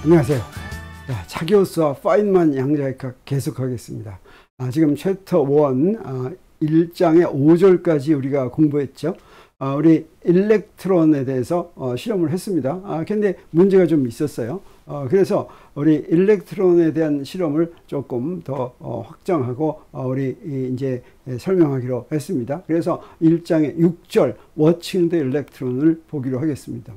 안녕하세요. 차기호수와 파인만 양자역학 계속하겠습니다. 지금 챕터 1 1장의 5절까지 우리가 공부했죠. 우리 일렉트론에 대해서 실험을 했습니다. 근데 문제가 좀 있었어요. 그래서 우리 일렉트론에 대한 실험을 조금 더 확장하고 우리 이제 설명하기로 했습니다. 그래서 1장의 6절 Watching the Electron을 보기로 하겠습니다.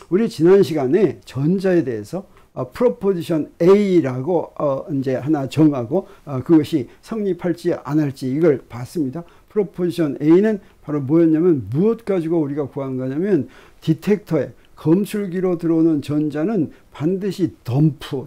우리 지난 시간에 전자에 대해서 프로포지션 A라고 이제 하나 정하고 그것이 성립할지 안 할지 이걸 봤습니다. 프로포지션 A는 바로 뭐였냐면 무엇 가지고 우리가 구한 거냐면 디텍터에 검출기로 들어오는 전자는 반드시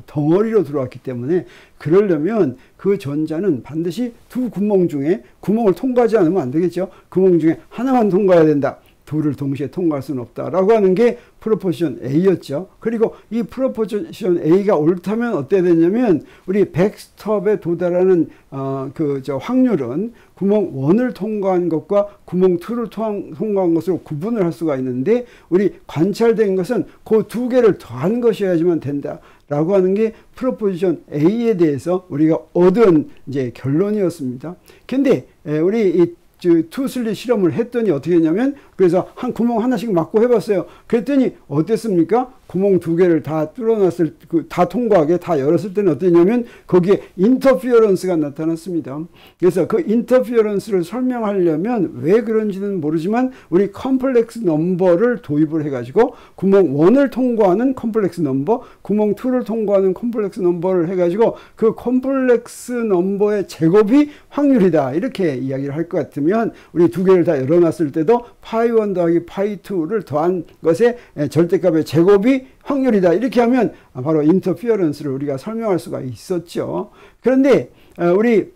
덩어리로 들어왔기 때문에 그러려면 그 전자는 반드시 두 구멍 중에 구멍을 통과하지 않으면 안 되겠죠. 구멍 중에 하나만 통과해야 된다. 둘을 동시에 통과할 수는 없다라고 하는 게 프로포지션 A였죠. 그리고 이 프로포지션 A가 옳다면 어떻게 되냐면 우리 백스톱에 도달하는 확률은 구멍 1을 통과한 것과 구멍 2를 통과한 것으로 구분을 할 수가 있는데 우리 관찰된 것은 그 두 개를 더한 것이어야지만 된다라고 하는 게 프로포지션 A에 대해서 우리가 얻은 이제 결론이었습니다. 근데 우리 이 투슬리 실험을 했더니 어떻게 했냐면 그래서 한 구멍 하나씩 막고 해봤어요. 그랬더니 어땠습니까? 구멍 두 개를 다 뚫어놨을 다 통과하게 다 열었을 때는 어땠냐면 거기에 인터피어런스가 나타났습니다. 그래서 그 인터피어런스를 설명하려면 왜 그런지는 모르지만 우리 컴플렉스 넘버를 도입을 해가지고 구멍 1을 통과하는 컴플렉스 넘버, 구멍 2를 통과하는 컴플렉스 넘버를 해가지고 그 컴플렉스 넘버의 제곱이 확률이다 이렇게 이야기를 할 것 같으면 우리 두 개를 다 열어놨을 때도 파이 1 더하기 파이 2를 더한 것의 절대값의 제곱이 확률이다. 이렇게 하면 바로 인터피어런스를 우리가 설명할 수가 있었죠. 그런데 우리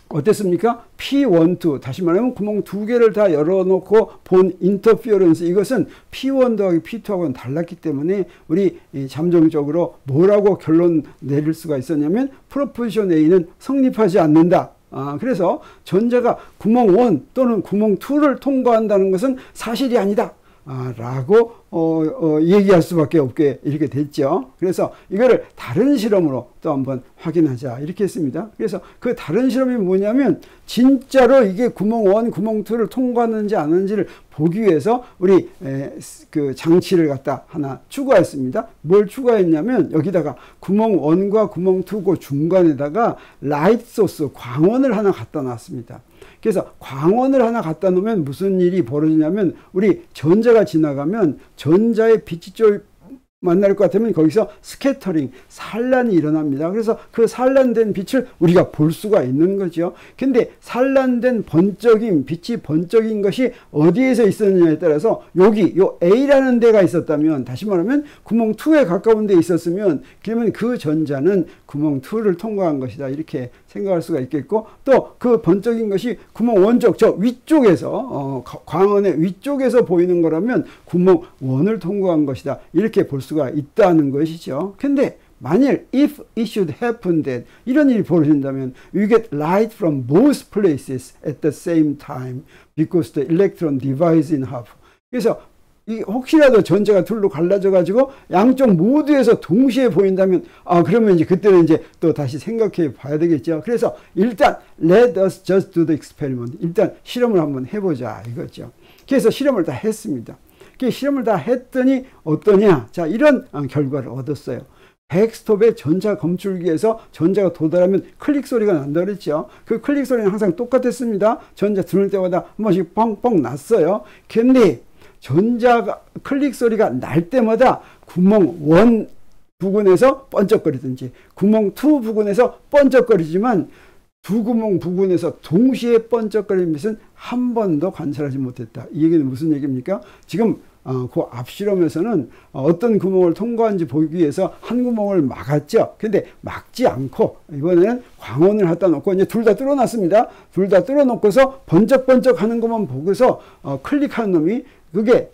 어땠습니까? P12 다시 말하면 구멍 두 개를 다 열어놓고 본 인터피어런스 이것은 P1 더하기 P2하고는 달랐기 때문에 우리 잠정적으로 뭐라고 결론 내릴 수가 있었냐면 프로포지션 A는 성립하지 않는다. 그래서 전자가 구멍 1 또는 구멍 2를 통과한다는 것은 사실이 아니다. 라고 얘기할 수밖에 없게 이렇게 됐죠. 그래서 이거를 다른 실험으로 또 한번 확인하자 이렇게 했습니다. 그래서 그 다른 실험이 뭐냐면 진짜로 이게 구멍 1, 구멍 2를 통과하는지 안 하는지를 보기 위해서 우리 그 장치를 갖다 하나 추가했습니다. 뭘 추가했냐면 여기다가 구멍 1과 구멍 2 그 중간에다가 라이트 소스 광원을 하나 갖다 놨습니다. 그래서 광원을 하나 갖다 놓으면 무슨 일이 벌어지냐면 우리 전자가 지나가면 전자의 빛이 좀 만날 것 같으면 거기서 스캐터링, 산란이 일어납니다. 그래서 그 산란된 빛을 우리가 볼 수가 있는 거죠. 근데 산란된 빛이 번쩍인 것이 어디에서 있었느냐에 따라서 여기 요 A라는 데가 있었다면 다시 말하면 구멍 2에 가까운 데 있었으면 그러면 그 전자는 구멍 2를 통과한 것이다. 이렇게 생각할 수가 있겠고 또 그 번쩍인 것이 구멍 1 쪽, 저 위쪽에서 광원의 위쪽에서 보이는 거라면 구멍 1을 통과한 것이다. 이렇게 볼 수가 있다는 것이죠. 근데 만일 if it should happen that 이런 일이 벌어진다면 we get light from both places at the same time because the electron divides in half. 그래서 혹시라도 전자가 둘로 갈라져 가지고 양쪽 모두에서 동시에 보인다면 그러면 이제 그때는 이제 또 다시 생각해 봐야 되겠죠. 그래서 일단 let us just do the experiment. 일단 실험을 한번 해보자 이거죠. 그래서 실험을 다 했습니다. 실험을 다 했더니 어떠냐? 자, 이런 결과를 얻었어요. 백스톱의 전자 검출기에서 전자가 도달하면 클릭 소리가 난다 그랬죠. 그 클릭 소리는 항상 똑같았습니다. 전자 들을 때마다 한 번씩 뻥뻥 났어요. 근데 전자가 클릭 소리가 날 때마다 구멍 1 부근에서 번쩍거리든지 구멍 2 부근에서 번쩍거리지만 두 구멍 부근에서 동시에 번쩍거리는 것은 한 번도 관찰하지 못했다. 이 얘기는 무슨 얘기입니까? 지금 그 앞 실험에서는 어떤 구멍을 통과한지 보기 위해서 한 구멍을 막았죠. 근데 막지 않고 이번에는 광원을 갖다 놓고 이제 둘 다 뚫어놨습니다. 둘 다 뚫어놓고서 번쩍번쩍 하는 것만 보고서 클릭하는 놈이 그게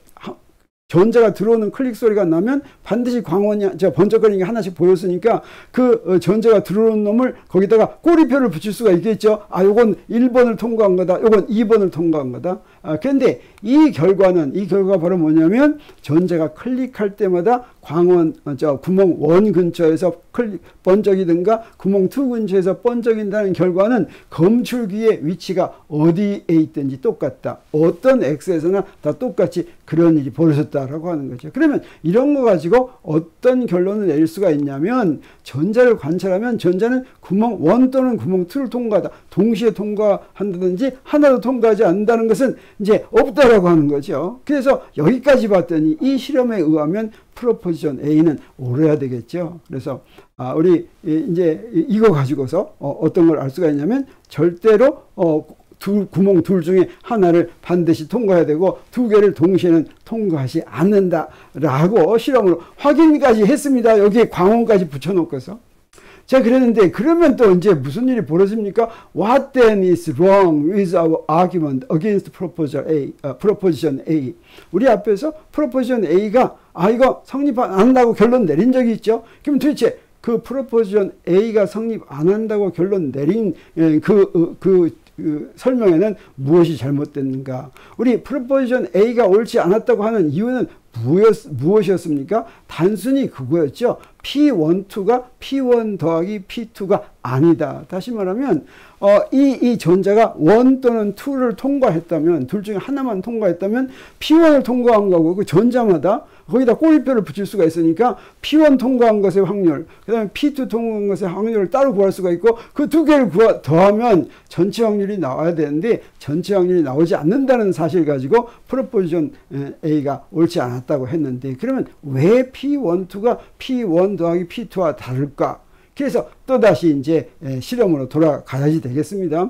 전자가 들어오는 클릭 소리가 나면 반드시 광원이 번쩍거리는 게 하나씩 보였으니까 그 전자가 들어오는 놈을 거기다가 꼬리표를 붙일 수가 있겠죠. 요건 1번을 통과한 거다. 요건 2번을 통과한 거다. 그런데 이 결과가 바로 뭐냐면 전자가 클릭할 때마다 광원, 구멍 1 근처에서 번쩍이든가 구멍 2 근처에서 번쩍인다는 결과는 검출기의 위치가 어디에 있든지 똑같다. 어떤 X에서나 다 똑같이 그런 일이 벌어졌다라고 하는 거죠. 그러면 이런 거 가지고 어떤 결론을 내릴 수가 있냐면 전자를 관찰하면 전자는 구멍 1 또는 구멍 2를 통과하다. 동시에 통과한다든지 하나도 통과하지 않는다는 것은 이제 없다라고 하는 거죠. 그래서 여기까지 봤더니 이 실험에 의하면 프로포지션 A는 옳아야 되겠죠. 그래서 우리 이제 이거 가지고서 어떤 걸 알 수가 있냐면 절대로 구멍 둘 중에 하나를 반드시 통과해야 되고 두 개를 동시에는 통과하지 않는다라고 실험으로 확인까지 했습니다. 여기에 광원까지 붙여놓고서. 자, 그랬는데 그러면 또 이제 무슨 일이 벌어집니까? What then is wrong with our argument against proposition A? 우리 앞에서 proposition A가 이거 성립 안 한다고 결론 내린 적이 있죠. 그럼 도대체 그 proposition A가 성립 안 한다고 결론 내린 그 설명에는 무엇이 잘못됐는가? 우리 proposition A가 옳지 않았다고 하는 이유는 무엇이었습니까? 단순히 그거였죠. P12가 P1 더하기 P2가 아니다. 다시 말하면 이 전자가 1 또는 2를 통과했다면, 둘 중에 하나만 통과했다면 P1을 통과한 거고 그 전자마다 거기다 꼬리표를 붙일 수가 있으니까 P1 통과한 것의 확률, 그 다음에 P2 통과한 것의 확률을 따로 구할 수가 있고 그 두 개를 더하면 전체 확률이 나와야 되는데 전체 확률이 나오지 않는다는 사실 가지고 프로포지션 A가 옳지 않았다고 했는데 그러면 왜 P12가 P1 더하기 P2와 다를까? 그래서 또다시 이제 실험으로 돌아가야지 되겠습니다.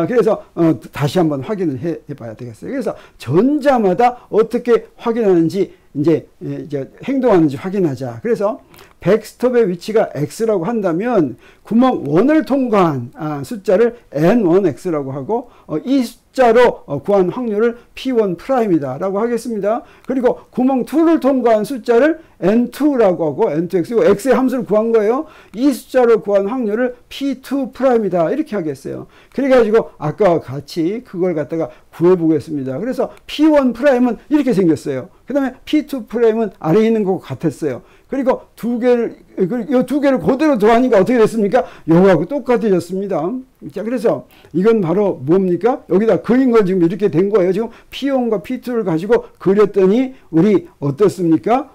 그래서 다시 한번 확인을 해봐야 되겠어요. 그래서 전자마다 어떻게 확인하는지 이제 행동하는지 확인하자. 그래서 백스톱의 위치가 X라고 한다면 구멍 1을 통과한 숫자를 N1X라고 하고 이 숫자로 구한 확률을 P1'이다 라고 하겠습니다. 그리고 구멍 2를 통과한 숫자를 N2라고 하고 N2X고 X의 함수를 구한 거예요. 이 숫자로 구한 확률을 P2'이다 이렇게 하겠어요. 그래가지고 아까와 같이 그걸 갖다가 구해보겠습니다. 그래서 P1'은 이렇게 생겼어요. 그 다음에 P2'은 아래에 있는 것 같았어요. 그리고 이 두 개를 그대로 더하니까 어떻게 됐습니까? 요거하고 똑같아졌습니다. 자, 그래서 이건 바로 뭡니까? 여기다 그린 건 지금 이렇게 된 거예요. 지금 P1과 P2를 가지고 그렸더니 우리 어떻습니까?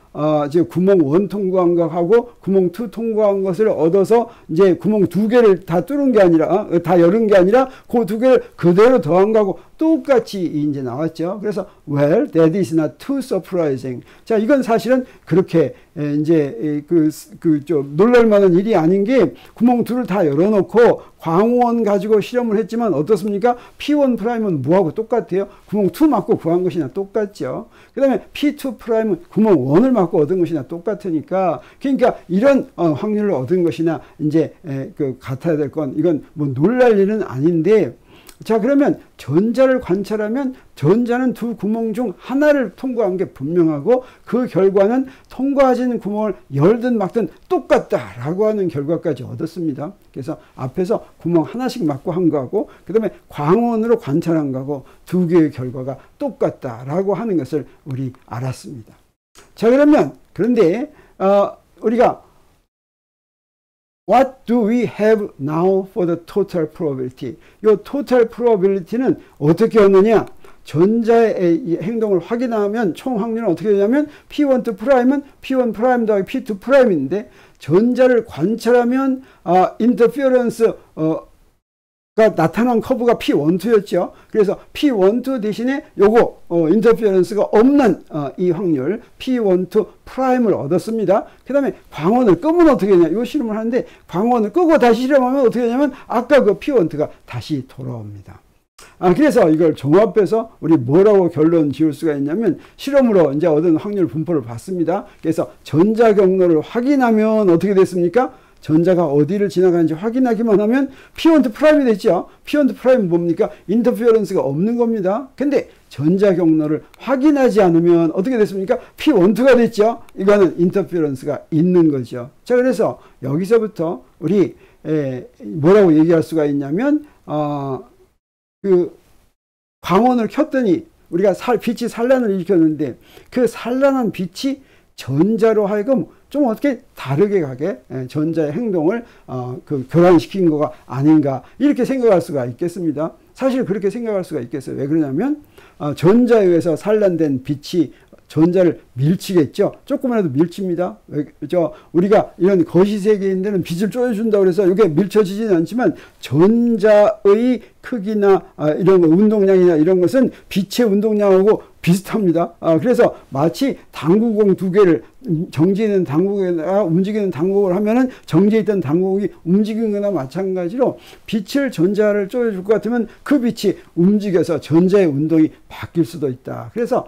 지금 구멍 1 통과한 것하고 구멍 2 통과한 것을 얻어서 이제 구멍 두 개를 다 뚫은 게 아니라, 다 열은 게 아니라 그 두 개를 그대로 더한 거하고 똑같이 이제 나왔죠. 그래서 well, that is not too surprising. 자, 이건 사실은 그렇게 이제 좀 놀랄만한 일이 아닌 게 구멍 둘을 다 열어놓고 광원 가지고 실험을 했지만 어떻습니까? P1'은 뭐하고 똑같아요? 구멍 2 맞고 구한 것이나 똑같죠. 그 다음에 P2'은 구멍 1을 맞고 얻은 것이나 똑같으니까 그러니까 이런 확률을 얻은 것이나 이제 같아야 될 건 이건 뭐 놀랄 일은 아닌데 자, 그러면 전자를 관찰하면 전자는 두 구멍 중 하나를 통과한 게 분명하고 그 결과는 통과하지 않는 구멍을 열든 막든 똑같다라고 하는 결과까지 얻었습니다. 그래서 앞에서 구멍 하나씩 막고 한 거하고 그 다음에 광원으로 관찰한 거하고 두 개의 결과가 똑같다라고 하는 것을 우리 알았습니다. 자, 그런데 우리가 What do we have now for the total probability? 이 total probability는 어떻게 얻느냐? 전자의 행동을 확인하면 총 확률은 어떻게 되냐면 P1 to 프라임은 P1 프라임 더하기 P2 프라임인데 전자를 관찰하면 interference 가 나타난 커브가 P12였죠. 그래서 P12 대신에 요거 인터피어런스가 없는 이 확률 P12'을 얻었습니다. 그 다음에 광원을 끄면 어떻게 되냐. 요 실험을 하는데 광원을 끄고 다시 실험하면 어떻게 되냐면 아까 그 P12가 다시 돌아옵니다. 그래서 이걸 종합해서 우리 뭐라고 결론 지을 수가 있냐면 실험으로 이제 얻은 확률 분포를 봤습니다. 그래서 전자 경로를 확인하면 어떻게 됐습니까? 전자가 어디를 지나가는지 확인하기만 하면 P1'이 됐죠. P1'은 뭡니까? 인터피어런스가 없는 겁니다. 근데 전자 경로를 확인하지 않으면 어떻게 됐습니까? P12가 됐죠. 이거는 인터피어런스가 있는 거죠. 자, 그래서 여기서부터 우리 뭐라고 얘기할 수가 있냐면 그 광원을 켰더니 우리가 빛이 산란을 일으켰는데 그 산란한 빛이 전자로 하여금 좀 어떻게 다르게 가게 전자의 행동을 교란시킨 거가 아닌가 이렇게 생각할 수가 있겠습니다. 사실 그렇게 생각할 수가 있겠어요. 왜 그러냐면 전자에 의해서 산란된 빛이 전자를 밀치겠죠. 조금이라도 밀칩니다. 우리가 이런 거시세계인들은 빛을 쪼여준다고 해서 이게 밀쳐지지는 않지만 전자의 크기나 이런 운동량이나 이런 것은 빛의 운동량하고 비슷합니다. 그래서 마치 당구공 두 개를 정지있는 당구에다가 움직이는 당구공을 하면은 정지에 있던 당구공이 움직이는 거나 마찬가지로 빛을 전자를 쪼여줄 것 같으면 그 빛이 움직여서 전자의 운동이 바뀔 수도 있다. 그래서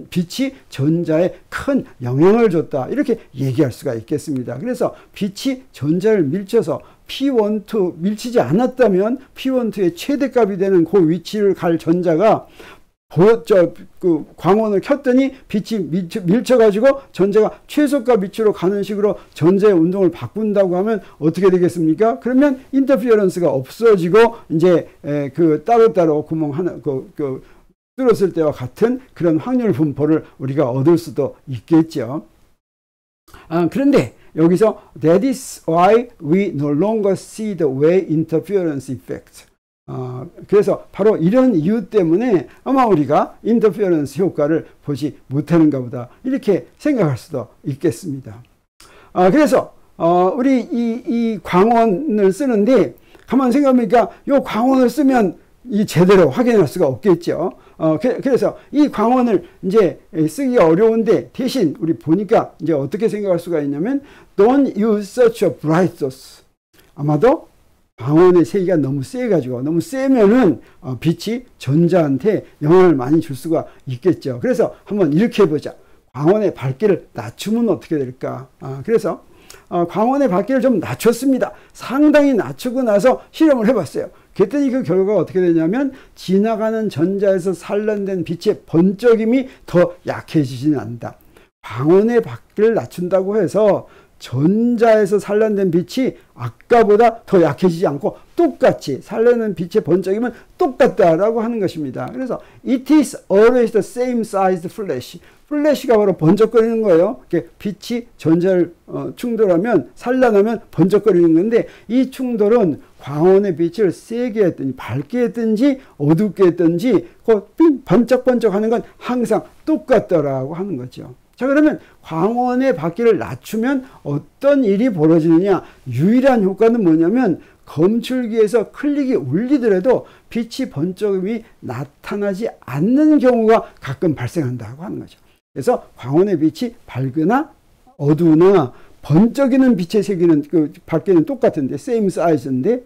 빛이 전자에 큰 영향을 줬다. 이렇게 얘기할 수가 있겠습니다. 그래서 빛이 전자를 밀쳐서 P12 밀치지 않았다면 P12의 최대값이 되는 그 위치를 갈 전자가 광원을 켰더니 빛이 밀쳐가지고 전자가 최소값 위치로 가는 식으로 전자의 운동을 바꾼다고 하면 어떻게 되겠습니까? 그러면 인터피어런스가 없어지고 이제 따로따로 구멍 하나 뚫었을 때와 같은 그런 확률 분포를 우리가 얻을 수도 있겠죠. 그런데 여기서 that is why we no longer see the wave interference effect. 그래서 바로 이런 이유 때문에 아마 우리가 인터피어런스 효과를 보지 못하는가 보다 이렇게 생각할 수도 있겠습니다. 그래서 우리 이 광원을 쓰는데 가만 생각해보니까 이 광원을 쓰면 이 제대로 확인할 수가 없겠죠. 그래서 이 광원을 이제 쓰기가 어려운데 대신 우리 보니까 이제 어떻게 생각할 수가 있냐면 don't use such a bright source. 아마도 광원의 세기가 너무 세가지고 너무 세면은 빛이 전자한테 영향을 많이 줄 수가 있겠죠. 그래서 한번 이렇게 해보자. 광원의 밝기를 낮추면 어떻게 될까? 그래서 광원의 밝기를 좀 낮췄습니다. 상당히 낮추고 나서 실험을 해봤어요. 그랬더니 그 결과가 어떻게 되냐면 지나가는 전자에서 산란된 빛의 번쩍임이 더 약해지지는 않는다. 광원의 밝기를 낮춘다고 해서 전자에서 산란된 빛이 아까보다 더 약해지지 않고 똑같이 산란된 빛의 번쩍임은 똑같다라고 하는 것입니다. 그래서 it is always the same size flash. 플래시가 바로 번쩍거리는 거예요. 빛이 전자를 충돌하면 산란하면 번쩍거리는 건데 이 충돌은 광원의 빛을 세게 했든지 밝게 했든지 어둡게 했든지 그 번쩍번쩍 하는 건 항상 똑같더라고 하는 거죠. 자, 그러면 광원의 밝기를 낮추면 어떤 일이 벌어지느냐? 유일한 효과는 뭐냐면 검출기에서 클릭이 울리더라도 빛이 번쩍임이 나타나지 않는 경우가 가끔 발생한다고 하는 거죠. 그래서 광원의 빛이 밝거나 어두우나 번쩍이는 빛의 세기는 밝기는 똑같은데 same size인데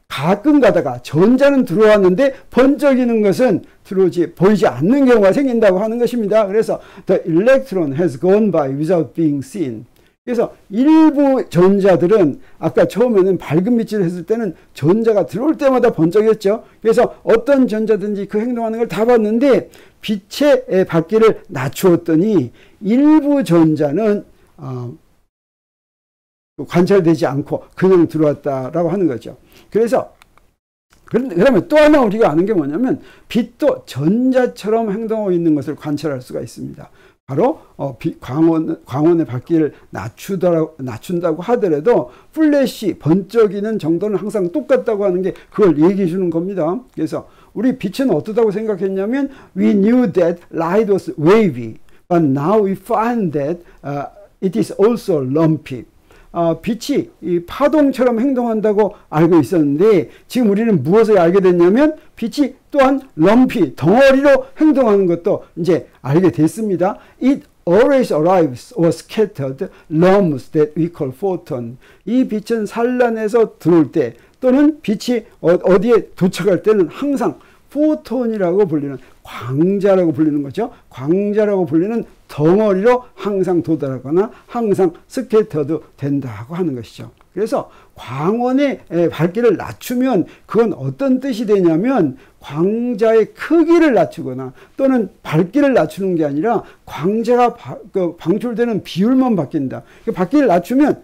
가끔 가다가 전자는 들어왔는데 번쩍이는 것은 보이지 않는 경우가 생긴다고 하는 것입니다. 그래서 the electron has gone by without being seen. 그래서 일부 전자들은 아까 처음에는 밝은 빛을 했을 때는 전자가 들어올 때마다 번쩍였죠. 그래서 어떤 전자든지 그 행동하는 걸 다 봤는데 빛의 밝기를 낮추었더니 일부 전자는 관찰되지 않고 그냥 들어왔다라고 하는 거죠. 그래서 그러면 또 하나 우리가 아는 게 뭐냐면 빛도 전자처럼 행동하고 있는 것을 관찰할 수가 있습니다. 바로 광원의 밝기를 낮춘다고 하더라도 플래시 번쩍이는 정도는 항상 똑같다고 하는 게 그걸 얘기해 주는 겁니다. 그래서 우리 빛은 어떻다고 생각했냐면 we knew that light was wavy, but now we find that it is also lumpy. 빛이 이 파동처럼 행동한다고 알고 있었는데 지금 우리는 무엇을 알게 됐냐면 빛이 또한 럼피, 덩어리로 행동하는 것도 이제 알게 됐습니다. It always arrives or scattered lumps that we call photon. 이 빛은 산란해서 들어올 때 또는 빛이 어디에 도착할 때는 항상 포톤이라고 불리는 광자라고 불리는 거죠. 광자라고 불리는 덩어리로 항상 도달하거나 항상 스캐터도 된다고 하는 것이죠. 그래서 광원의 밝기를 낮추면 그건 어떤 뜻이 되냐면 광자의 크기를 낮추거나 또는 밝기를 낮추는 게 아니라 광자가 방출되는 비율만 바뀐다. 밝기를 낮추면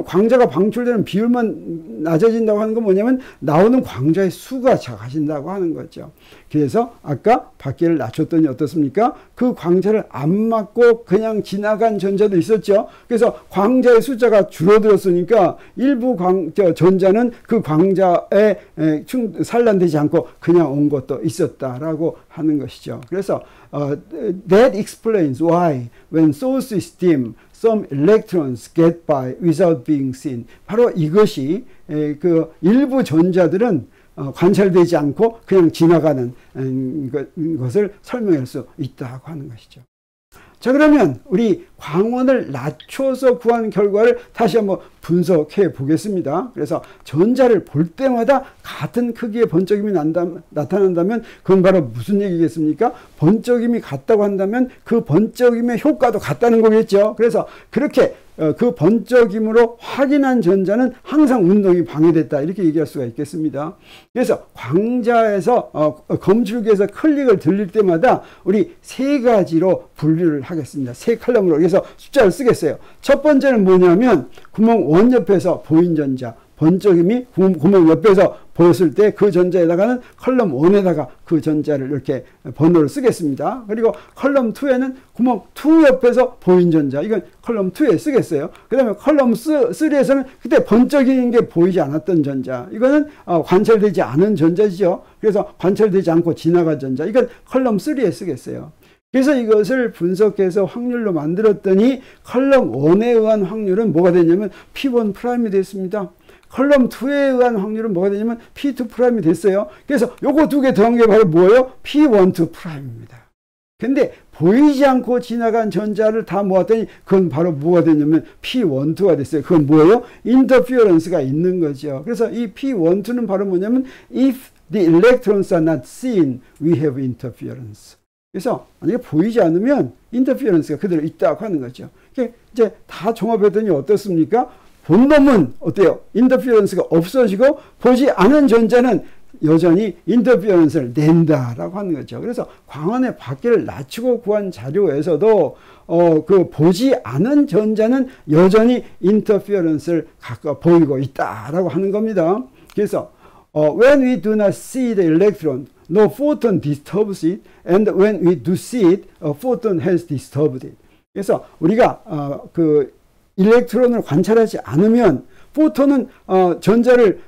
광자가 방출되는 비율만 낮아진다고 하는 건 뭐냐면 나오는 광자의 수가 작아진다고 하는 거죠. 그래서 아까 밖에를 낮췄더니 어떻습니까? 그 광자를 안 맞고 그냥 지나간 전자도 있었죠. 그래서 광자의 숫자가 줄어들었으니까 일부 전자는 그 광자에 산란되지 않고 그냥 온 것도 있었다라고 하는 것이죠. 그래서 that explains why when source is dim, some electrons get by without being seen. 바로 이것이 그 일부 전자들은 관찰되지 않고 그냥 지나가는 것을 설명할 수 있다고 하는 것이죠. 자, 그러면 우리 광원을 낮춰서 구한 결과를 다시 한번 분석해 보겠습니다. 그래서 전자를 볼 때마다 같은 크기의 번쩍임이 나타난다면 그건 바로 무슨 얘기겠습니까? 번쩍임이 같다고 한다면 그 번쩍임의 효과도 같다는 거겠죠. 그래서 그렇게 그 번쩍임으로 확인한 전자는 항상 운동이 방해됐다, 이렇게 얘기할 수가 있겠습니다. 그래서 광자에서 검출기에서 클릭을 들릴 때마다 우리 세 가지로 분류를 하겠습니다. 세 칼럼으로. 그래서 숫자를 쓰겠어요. 첫 번째는 뭐냐면 구멍 원 옆에서 보인 전자, 번쩍임이 구멍 옆에서 보였을 때 그 전자에다가는 컬럼 1에다가 그 전자를 이렇게 번호를 쓰겠습니다. 그리고 컬럼 2에는 구멍 2 옆에서 보인 전자, 이건 컬럼 2에 쓰겠어요. 그 다음에 컬럼 3에서는 그때 번쩍이는 게 보이지 않았던 전자, 이거는 관찰되지 않은 전자지요. 그래서 관찰되지 않고 지나간 전자, 이건 컬럼 3에 쓰겠어요. 그래서 이것을 분석해서 확률로 만들었더니 컬럼 1에 의한 확률은 뭐가 되냐면 P1'이 됐습니다. 컬럼 2에 의한 확률은 뭐가 되냐면 P2'이 됐어요. 그래서 요거 두 개 더한 게 바로 뭐예요? P12'입니다. 근데 보이지 않고 지나간 전자를 다 모았더니 그건 바로 뭐가 되냐면 P12가 됐어요. 그건 뭐예요? 인터피어런스가 있는 거죠. 그래서 이 P12는 바로 뭐냐면 if the electrons are not seen, we have interference. 그래서 만약에 보이지 않으면 인터피어런스가 그대로 있다고 하는 거죠. 이제 다 종합했더니 어떻습니까? 본 놈은 어때요? 인터피어런스가 없어지고 보지 않은 전자는 여전히 인터피어런스를 낸다라고 하는 거죠. 그래서 광원의 밖에를 낮추고 구한 자료에서도 그 보지 않은 전자는 여전히 인터피어런스를 보이고 있다라고 하는 겁니다. 그래서 when we do not see the electron, no photon disturbs it, and when we do see it, a photon has disturbed it. 그래서 우리가 그 일렉트론을 관찰하지 않으면 포톤은 전자를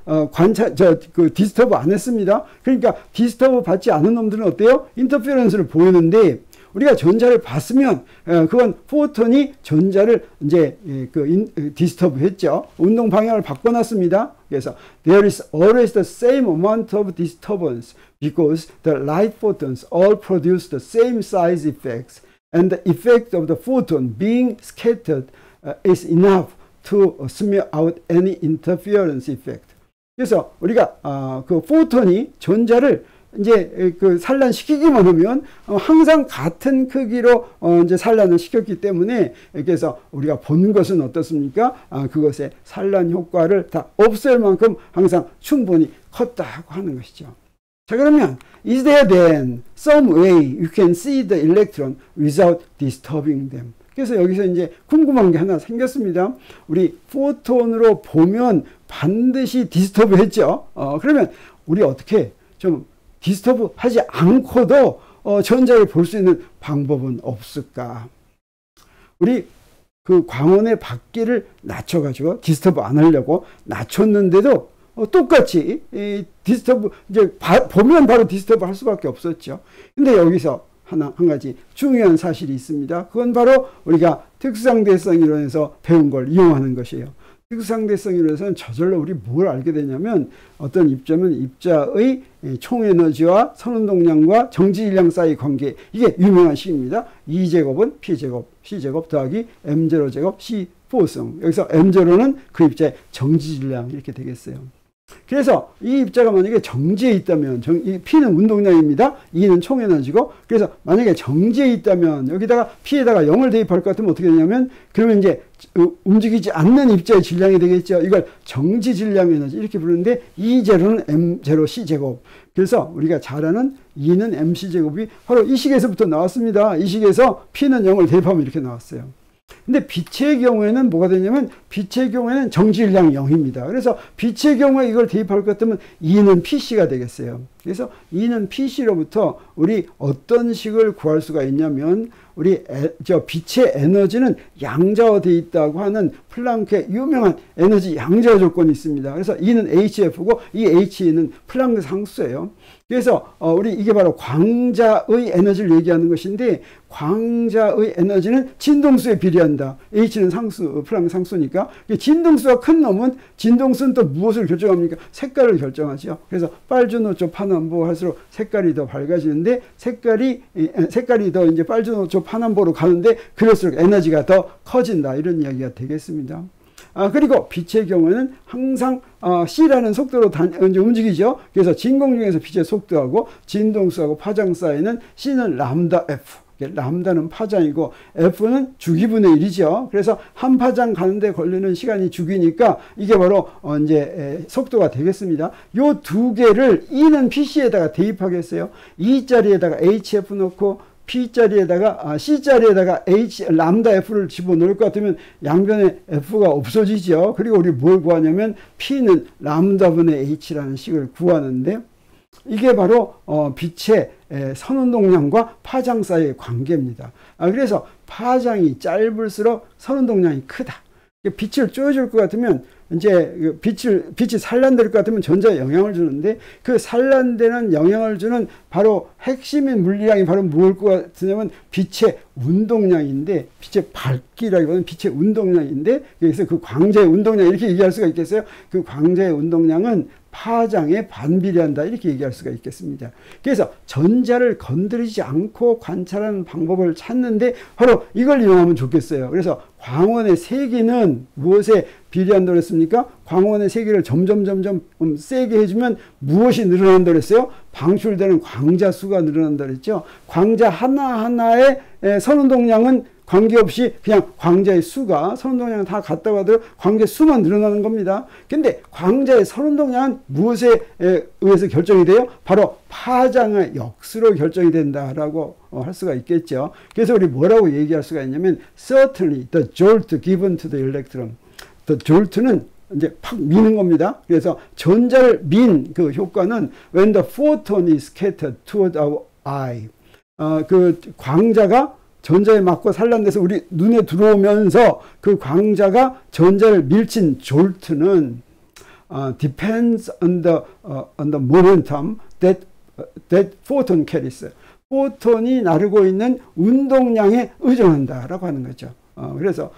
디스터브 안 했습니다. 그러니까 디스터브 받지 않은 놈들은 어때요? 인터피어런스를 보이는데 우리가 전자를 봤으면 그건 포톤이 전자를 이제 디스터브 했죠. 운동 방향을 바꿔놨습니다. 그래서 there is always the same amount of disturbance because the light photons all produce the same size effects and the effect of the photon being scattered is enough to smear out any interference effect. 그래서 우리가 그 포톤이 전자를 이제 그 산란시키기만 하면 항상 같은 크기로 이제 산란을 시켰기 때문에, 그래서 우리가 본 것은 어떻습니까? 그것의 산란 효과를 다 없앨 만큼 항상 충분히 컸다고 하는 것이죠. 자, 그러면 is there then some way you can see the electron without disturbing them? 그래서 여기서 이제 궁금한 게 하나 생겼습니다. 우리 포톤으로 보면 반드시 디스터브 했죠. 그러면 우리 어떻게 좀 디스터브 하지 않고도 전자를 볼 수 있는 방법은 없을까? 우리 그 광원의 밖에를 낮춰가지고 디스터브 안 하려고 낮췄는데도 똑같이 디스터브, 이제 보면 바로 디스터브 할 수밖에 없었죠. 근데 여기서 한 가지 중요한 사실이 있습니다. 그건 바로 우리가 특수상대성 이론에서 배운 걸 이용하는 것이에요. 특수상대성 이론에서는 저절로 우리 뭘 알게 되냐면 어떤 입자면 입자의 총에너지와 선운동량과 정지질량 사이 관계, 이게 유명한 식입니다. E제곱은 P제곱, C제곱 더하기 M0제곱 C 포성. 여기서 M0는 그 입자의 정지질량 이렇게 되겠어요. 그래서 이 입자가 만약에 정지에 있다면, 이 P는 운동량입니다. E는 총에너지고, 그래서 만약에 정지에 있다면 여기다가 P에다가 0을 대입할 것 같으면 어떻게 되냐면, 그러면 이제 움직이지 않는 입자의 질량이 되겠죠. 이걸 정지질량 에너지 이렇게 부르는데, E0는 M0 C제곱. 그래서 우리가 잘 아는 E는 MC 제곱이 바로 이 식에서부터 나왔습니다. 이 식에서 P는 0을 대입하면 이렇게 나왔어요. 근데 빛의 경우에는 뭐가 되냐면 빛의 경우에는 정질량 0입니다. 그래서 빛의 경우에 이걸 대입할 것 같으면 E는 PC가 되겠어요. 그래서 E는 PC로부터 우리 어떤 식을 구할 수가 있냐면 우리 빛의 에너지는 양자화되어 있다고 하는 플랑크의 유명한 에너지 양자화 조건이 있습니다. 그래서 E는 HF고 이 H는 플랑크 상수예요. 그래서 우리 이게 바로 광자의 에너지를 얘기하는 것인데 광자의 에너지는 진동수에 비례한다. H는 상수, 플랑크 상수니까. 진동수가 큰 놈은 진동수는 또 무엇을 결정합니까? 색깔을 결정하죠. 그래서 빨주노초 파남보 할수록 색깔이 더 밝아지는데 색깔이 더 이제 빨주노초 파남보로 가는데 그럴수록 에너지가 더 커진다. 이런 이야기가 되겠습니다. 그리고 빛의 경우에는 항상 C라는 속도로 이제 움직이죠. 그래서 진공 중에서 빛의 속도하고 진동수하고 파장 사이는 C는 람다 F. 람다는 파장이고 F는 주기분의 1이죠. 그래서 한 파장 가는데 걸리는 시간이 주기니까 이게 바로 이제 속도가 되겠습니다. 요 두 개를 E는 PC에다가 대입하겠어요. E 자리에다가 HF 넣고 P 자리에다가 C 자리에다가 람다 F를 집어넣을 것 같으면 양변에 F가 없어지죠. 그리고 우리 뭘 구하냐면 P는 람다분의 H라는 식을 구하는데 이게 바로 빛의 선운동량과 파장 사이의 관계입니다. 그래서 파장이 짧을수록 선운동량이 크다. 빛을 쪼여줄 것 같으면 이제 빛이 산란될 것 같으면 전자에 영향을 주는데 그 산란되는 영향을 주는 바로 핵심인 물리량이 바로 무엇일 것 같으냐면 빛의 운동량인데 빛의 밝기라기보다는 빛의 운동량인데 그래서 그 광자의 운동량 이렇게 얘기할 수가 있겠어요? 그 광자의 운동량은 파장에 반비례한다 이렇게 얘기할 수가 있겠습니다. 그래서 전자를 건드리지 않고 관찰하는 방법을 찾는데 바로 이걸 이용하면 좋겠어요. 그래서 광원의 세기는 무엇에 비례한다고 했습니까? 광원의 세기를 점점 세게 해주면 무엇이 늘어난다고 했어요? 방출되는 광자 수가 늘어난다고 했죠. 광자 하나하나의 선운동량은 관계없이 그냥 광자의 수가 선운동량은 다 같다고 하더라도 광자 수만 늘어나는 겁니다. 근데 광자의 선운동량은 무엇에 의해서 결정이 돼요? 바로 파장의 역수로 결정이 된다라고 할 수가 있겠죠. 그래서 우리 뭐라고 얘기할 수가 있냐면 certainly the jolt given to the electron. the jolt는 이제 팍 미는 겁니다. 그래서 전자를 민 그 효과는 when the photon is scattered toward our eye. 그 광자가 전자에 맞고 산란돼서 우리 눈에 들어오면서 그 광자가 전자를 밀친 jolt는 depends on the momentum that photon carries. 포톤이 나르고 있는 운동량에 의존한다라고 하는 거죠. 그래서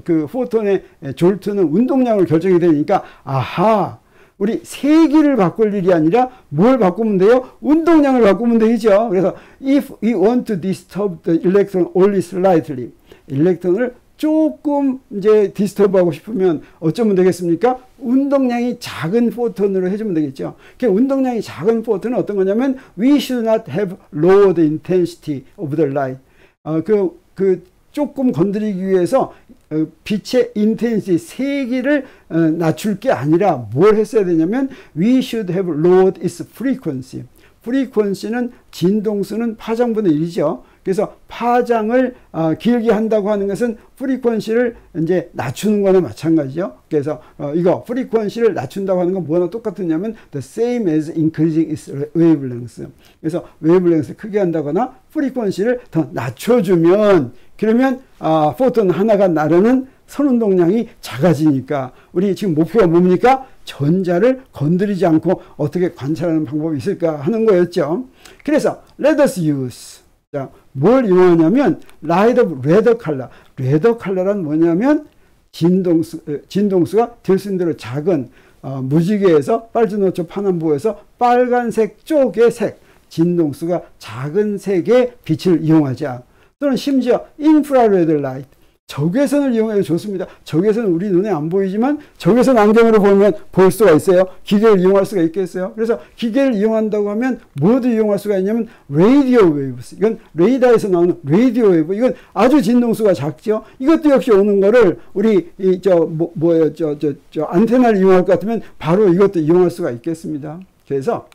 그 포톤의 졸트는 운동량을 결정이 되니까 아하 우리 세기를 바꿀 일이 아니라 뭘 바꾸면 돼요? 운동량을 바꾸면 되죠. 그래서 if we want to disturb the electron only slightly, 일렉트론을 조금 이제 디스터브 하고 싶으면 어쩌면 되겠습니까? 운동량이 작은 포톤으로 해주면 되겠죠. 그 운동량이 작은 포톤은 어떤 거냐면 we should not have lowered the intensity of the light. 조금 건드리기 위해서 빛의 인텐시티 세기를 낮출 게 아니라 뭘 했어야 되냐면 we should have lowered its frequency. frequency는 진동수는 파장분의 1이죠. 그래서 파장을 길게 한다고 하는 것은 프리퀀시를 이제 낮추는 거나 마찬가지죠. 그래서 이거 프리퀀시를 낮춘다고 하는 건 뭐나 똑같으냐면 the same as increasing its wavelength. 그래서 웨이블랭스 크게 한다거나 프리퀀시를 더 낮춰주면 그러면 포톤 하나가 나르는 선운동량이 작아지니까 우리 지금 목표가 뭡니까? 전자를 건드리지 않고 어떻게 관찰하는 방법이 있을까 하는 거였죠. 그래서 let us use. 자, 뭘 이용하냐면 light of red color. red color란 뭐냐면 진동수가 될 수 있는 대로 작은 무지개에서 빨주노초 파남보에서 빨간색 쪽의 색 진동수가 작은 색의 빛을 이용하자. 또는 심지어 인프라레드 라이트 적외선을 이용해도 좋습니다. 적외선은 우리 눈에 안 보이지만 적외선 안경으로 보면 볼 수가 있어요. 기계를 이용할 수가 있겠어요. 그래서 기계를 이용한다고 하면 뭐도 이용할 수가 있냐면 라디오 웨이브스. 이건 레이더에서 나오는 라디오 웨이브. 이건 아주 진동수가 작죠. 이것도 역시 오는 거를 우리 안테나를 이용할 것 같으면 바로 이것도 이용할 수가 있겠습니다. 그래서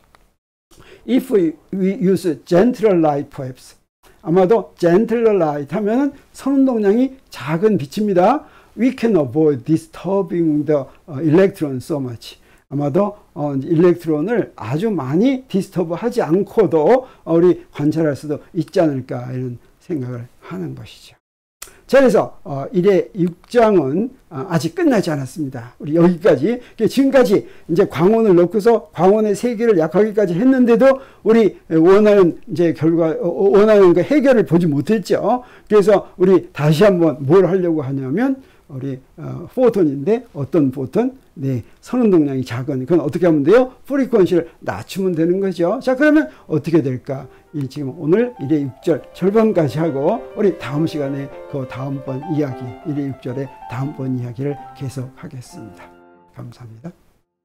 if we use gentle light perhaps 아마도 gentler light 하면은 선운동량이 작은 빛입니다. We can avoid disturbing the electron so much. 아마도 일렉트론을 아주 많이 디스터브 하지 않고도 우리 관찰할 수도 있지 않을까 이런 생각을 하는 것이죠. 자, 그래서 1회 6장은 아직 끝나지 않았습니다. 우리 여기까지 지금까지 이제 광원을 넣고서 광원의 세계를 약하기까지 했는데도 우리 원하는 이제 원하는 그 해결을 보지 못했죠. 그래서 우리 다시 한번 뭘 하려고 하냐면 우리 포톤인데 어떤 포톤? 네, 선운동량이 작은. 그건 어떻게 하면 돼요? 프리퀀시를 낮추면 되는 거죠. 자, 그러면 어떻게 될까? 지금 오늘 1회 6절 절반까지 하고 우리 다음 시간에 그 다음번 이야기 1회 6절의 다음번 이야기를 계속하겠습니다. 감사합니다.